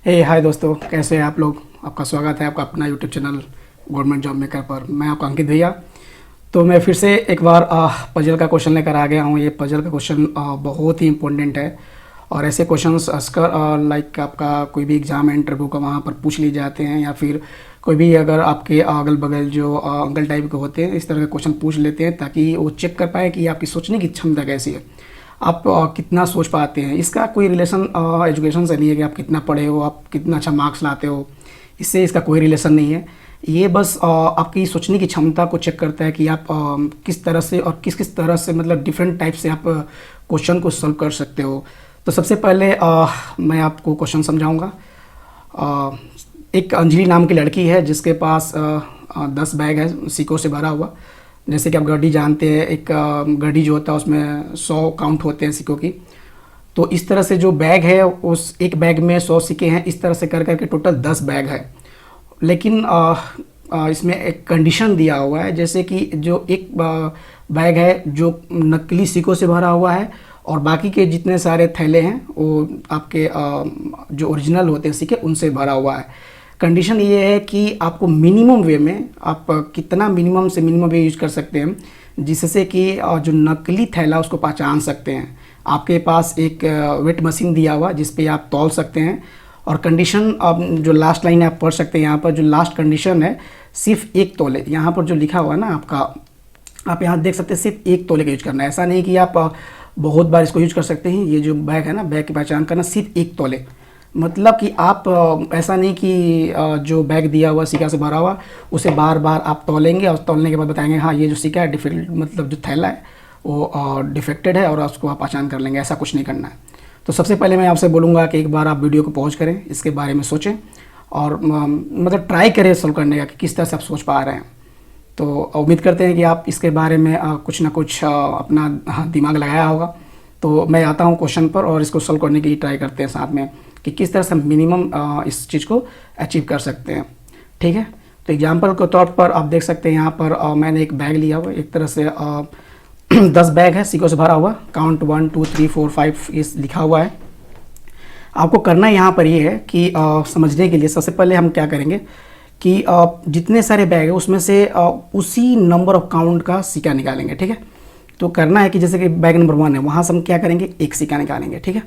हाय दोस्तों, कैसे हैं आप लोग। आपका स्वागत है आपका अपना YouTube channel government job maker पर। मैं आपका अंकित भैया। तो मैं फिर से एक बार पजल का क्वेश्चन लेकर आ गया हूँ। ये पजल का क्वेश्चन बहुत ही इम्पोर्टेंट है और ऐसे क्वेश्चंस अक्सर लाइक आपका कोई भी एग्ज़ाम इंटरव्यू का वहाँ पर पूछ लिए जाते हैं, या फिर कोई भी अगर आपके अगल बगल जो अंकल टाइप के होते हैं इस तरह के क्वेश्चन पूछ लेते हैं, ताकि वो चेक कर पाए कि आपकी सोचने की क्षमता कैसी है, आप कितना सोच पाते हैं। इसका कोई रिलेशन एजुकेशन से नहीं है कि आप कितना पढ़े हो, आप कितना अच्छा मार्क्स लाते हो, इससे इसका कोई रिलेशन नहीं है। ये बस आपकी सोचने की क्षमता को चेक करता है कि आप किस तरह से और किस किस तरह से मतलब डिफरेंट टाइप से आप क्वेश्चन को सॉल्व कर सकते हो। तो सबसे पहले मैं आपको क्वेश्चन समझाऊंगा। एक अंजलि नाम की लड़की है जिसके पास 10 बैग है सिक्कों से भरा हुआ। जैसे कि आप गड्डी जानते हैं, एक गड्डी जो होता है उसमें 100 काउंट होते हैं सिक्कों की। तो इस तरह से जो बैग है उस एक बैग में 100 सिक्के हैं, इस तरह से कर करके टोटल 10 बैग है। लेकिन इसमें एक कंडीशन दिया हुआ है, जैसे कि जो एक बैग है जो नकली सिक्कों से भरा हुआ है और बाकी के जितने सारे थैले हैं वो आपके जो ओरिजिनल होते हैं सिक्के उनसे भरा हुआ है। कंडीशन ये है कि आपको मिनिमम वे में आप कितना मिनिमम से मिनिमम वे यूज कर सकते हैं, जिससे कि जो नकली थैला उसको पहचान सकते हैं। आपके पास एक वेट मशीन दिया हुआ जिस पे आप तौल सकते हैं। और कंडीशन अब जो लास्ट लाइन आप पढ़ सकते हैं, यहाँ पर जो लास्ट कंडीशन है सिर्फ 1 तोले, यहाँ पर जो लिखा हुआ है ना आपका, आप यहाँ देख सकते हैं सिर्फ 1 तोले का यूज करना है। ऐसा नहीं कि आप बहुत बार इसको यूज कर सकते हैं। ये जो बैग है ना, बैग की पहचान करना सिर्फ 1 तोले, मतलब कि आप ऐसा नहीं कि जो बैग दिया हुआ सिक्का से भरा हुआ उसे बार बार आप तौलेंगे और तौलने के बाद बताएंगे हाँ ये जो सिक्का है डिफेक्ट, मतलब जो थैला है वो डिफेक्टेड है और उसको आप पहचान कर लेंगे। ऐसा कुछ नहीं करना है। तो सबसे पहले मैं आपसे बोलूँगा कि एक बार आप वीडियो को पॉज करें, इसके बारे में सोचें और मतलब ट्राई करें सॉल्व करने का कि किस तरह से आप सोच पा रहे हैं। तो उम्मीद करते हैं कि आप इसके बारे में कुछ ना कुछ अपना दिमाग लगाया होगा। तो मैं आता हूँ क्वेश्चन पर और इसको सॉल्व करने की ट्राई करते हैं साथ में कि किस तरह से मिनिमम इस चीज़ को अचीव कर सकते हैं। ठीक है, तो एग्जांपल के तौर पर आप देख सकते हैं यहाँ पर मैंने एक बैग लिया हुआ, एक तरह से 10 बैग है सिक्कों से भरा हुआ। काउंट 1 2 3 4 5 इस लिखा हुआ है। आपको करना यहाँ पर ये है कि समझने के लिए सबसे पहले हम क्या करेंगे कि जितने सारे बैग है उसमें से उसी नंबर ऑफ काउंट का सिक्का निकालेंगे। ठीक है, तो करना है कि जैसे कि बैग नंबर 1 है, वहाँ से हम क्या करेंगे, 1 सिक्का निकालेंगे। ठीक है,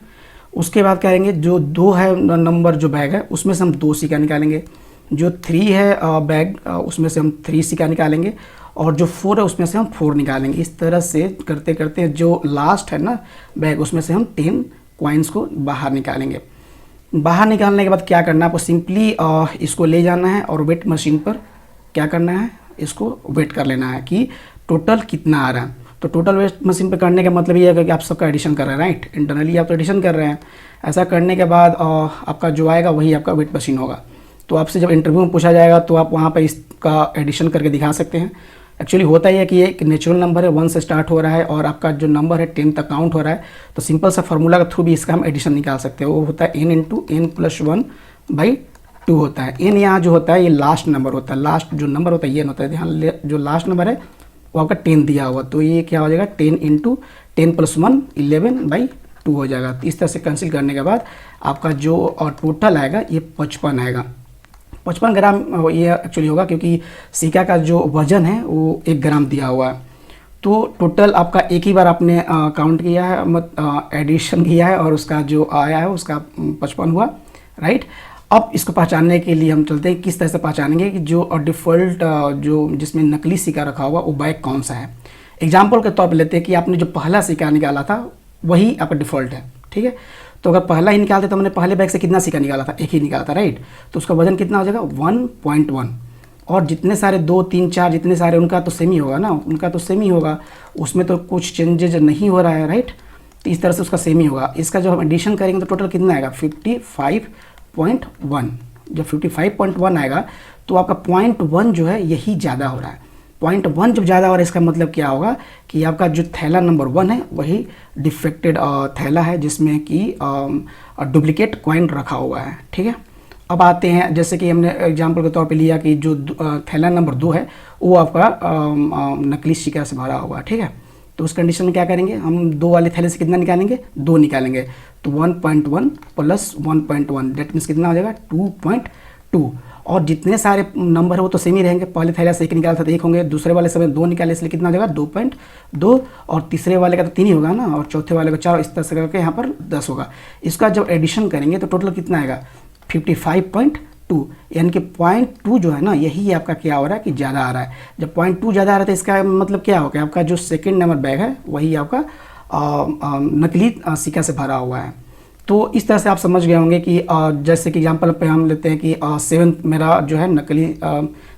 उसके बाद क्या करेंगे, जो 2 है नंबर जो बैग है उसमें से हम 2 सिक्का निकालेंगे। जो 3 है बैग उसमें से हम 3 सिक्का निकालेंगे और जो 4 है उसमें से हम 4 निकालेंगे। इस तरह से करते करते जो लास्ट है ना बैग उसमें से हम 10 कॉइन्स को बाहर निकालेंगे। बाहर निकालने के बाद क्या करना है, आपको सिंपली इसको ले जाना है और वेट मशीन पर क्या करना है, इसको वेट कर लेना है कि टोटल कितना आ रहा है। तो टोटल वेट मशीन पे करने का मतलब ये है कि आप सबका एडिशन कर रहे हैं, राइट। इंटरनली आप तो एडिशन कर रहे हैं। ऐसा करने के बाद आपका जो आएगा वही आपका वेट मशीन होगा। तो आपसे जब इंटरव्यू में पूछा जाएगा तो आप वहाँ पर इसका एडिशन करके दिखा सकते हैं। एक्चुअली होता ही है कि ये एक नेचुरल नंबर है, 1 से स्टार्ट हो रहा है और आपका जो नंबर है 10 तक काउंट हो रहा है। तो सिंपल सा फार्मूला के थ्रू भी इसका हम एडिशन निकाल सकते हैं। वो होता है n इंटू n प्लस 1/2 होता है। n यहाँ जो होता है ये लास्ट नंबर होता है, लास्ट जो नंबर होता है ये होता है। ध्यान, जो लास्ट नंबर है वो आपका 10 दिया हुआ, तो ये क्या हो जाएगा 10 इंटू 10 प्लस 1 11/2 हो जाएगा। तो इस तरह से कैंसिल करने के बाद आपका जो टोटल आएगा ये 55 आएगा। 55 ग्राम ये एक्चुअली होगा क्योंकि सिक्का का जो वजन है वो 1 ग्राम दिया हुआ है। तो टोटल आपका एक ही बार आपने काउंट किया है, एडिशन किया है और उसका जो आया है उसका 55 हुआ, राइट। अब इसको पहचानने के लिए हम चलते हैं किस तरह से पहचानेंगे कि जो डिफ़ॉल्ट जो जिसमें नकली सिक्का रखा हुआ वो बैग कौन सा है। एग्जाम्पल के तौर पर लेते हैं कि आपने जो पहला सिक्का निकाला था वही आपका डिफ़ॉल्ट है। ठीक है, तो अगर पहला ही निकालते तो हमने पहले बैग से कितना सिक्का निकाला था, 1 ही निकाला था, राइट। तो उसका वजन कितना हो जाएगा 1.1 और जितने सारे 2 3 4 जितने सारे उनका तो सेम ही होगा ना, उनका तो सेम ही होगा, उसमें तो कुछ चेंजेज नहीं हो रहा है, राइट। तो इस तरह से उसका सेम ही होगा। इसका जब हम एडिशन करेंगे तो टोटल कितना आएगा 55.1। जब 55.1 आएगा तो आपका 0.1 जो है यही ज़्यादा हो रहा है। 0.1 जब ज़्यादा हो रहा है इसका मतलब क्या होगा कि आपका जो थैला नंबर 1 है वही डिफेक्टेड थैला है जिसमें कि डुप्लीकेट कॉइन रखा हुआ है। ठीक है, अब आते हैं जैसे कि हमने एग्जांपल के तौर पे लिया कि जो थैला नंबर 2 है वो आपका नकली सिक्का से भरा हुआ है। ठीक है, तो उस कंडीशन में क्या करेंगे, हम 2 वाले थैले से कितना निकालेंगे, 2 निकालेंगे। तो 1.1 प्लस 1.1 डेट मीन्स कितना हो जाएगा 2.2। और जितने सारे नंबर है वो तो सेम ही रहेंगे, पहले थैले से 1 निकाला था तो 1 होंगे, दूसरे वाले से 2 निकाले इसलिए कितना हो जाएगा 2.2, और तीसरे वाले का तो 3 ही होगा ना, और चौथे वाले का 4, इस तरह से करके यहाँ पर 10 होगा। इसका जब एडिशन करेंगे तो टोटल कितना आएगा 55.2, यानी कि 0.2 जो है ना यही आपका क्या हो रहा है कि ज़्यादा आ रहा है। जब 0.2 ज़्यादा आ रहा है तो इसका मतलब क्या होगा, आपका जो सेकेंड नंबर बैग है वही आपका नकली सिक्का से भरा हुआ है। तो इस तरह से आप समझ गए होंगे कि जैसे कि एग्जांपल पे हम लेते हैं कि 7 मेरा जो है नकली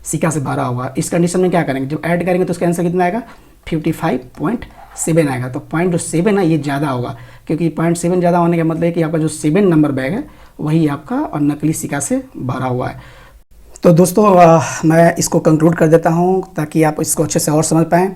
सिक्का से भरा हुआ है। इस कंडीशन में क्या करेंगे, जब ऐड करेंगे तो उसका आंसर कितना आएगा 55.7 आएगा। तो पॉइंट जो 7 है ये ज़्यादा होगा, क्योंकि 0.7 ज़्यादा होने का मतलब है कि आपका जो 7 नंबर बैग है वही आपका और नकली सिक्का से भरा हुआ है। तो दोस्तों मैं इसको कंक्लूड कर देता हूँ ताकि आप इसको अच्छे से और समझ पाएँ।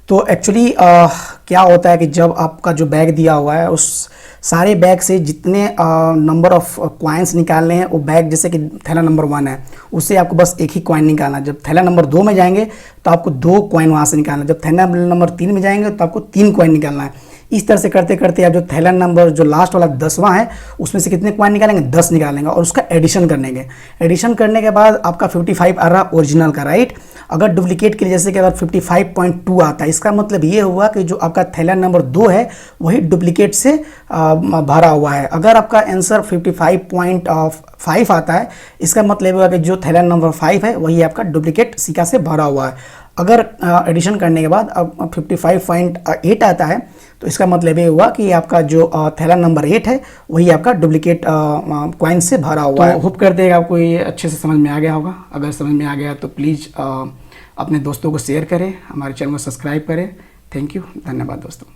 तो एक्चुअली क्या होता है कि जब आपका जो बैग दिया हुआ है उस सारे बैग से जितने नंबर ऑफ कॉइन्स निकालने हैं, वो बैग जैसे कि थैला नंबर 1 है उससे आपको बस एक ही कॉइन निकालना है। जब थैला नंबर 2 में जाएंगे तो आपको 2 कॉइन वहाँ से निकालना है। जब थैला नंबर 3 में जाएंगे तो आपको 3 कॉइन निकालना है। इस तरह से करते करते आप जो थैला नंबर जो लास्ट वाला 10वां है उसमें से कितने कॉइन निकालेंगे, 10 निकालेंगे और उसका एडिशन करेंगे। एडिशन करने के बाद आपका 55 आ रहा ओरिजिनल का, राइट। अगर डुप्लीकेट के लिए जैसे कि अगर 55.2 आता है, इसका मतलब ये हुआ कि जो आपका थैला नंबर 2 है वही डुप्लीकेट से भरा हुआ है। अगर आपका आंसर 55.5 आता है, इसका मतलब हुआ कि जो थैला नंबर 5 है वही आपका डुप्लीकेट सिक्का से भरा हुआ है। अगर एडिशन करने के बाद अब 55.8 आता है तो इसका मतलब ये हुआ कि आपका जो थैला नंबर 8 है वही आपका डुप्लीकेट कॉइन से भरा हुआ है। होप करते हैं आपको ये अच्छे से समझ में आ गया होगा। अगर समझ में आ गया तो प्लीज़ अपने दोस्तों को शेयर करें, हमारे चैनल को सब्सक्राइब करें। थैंक यू, धन्यवाद दोस्तों।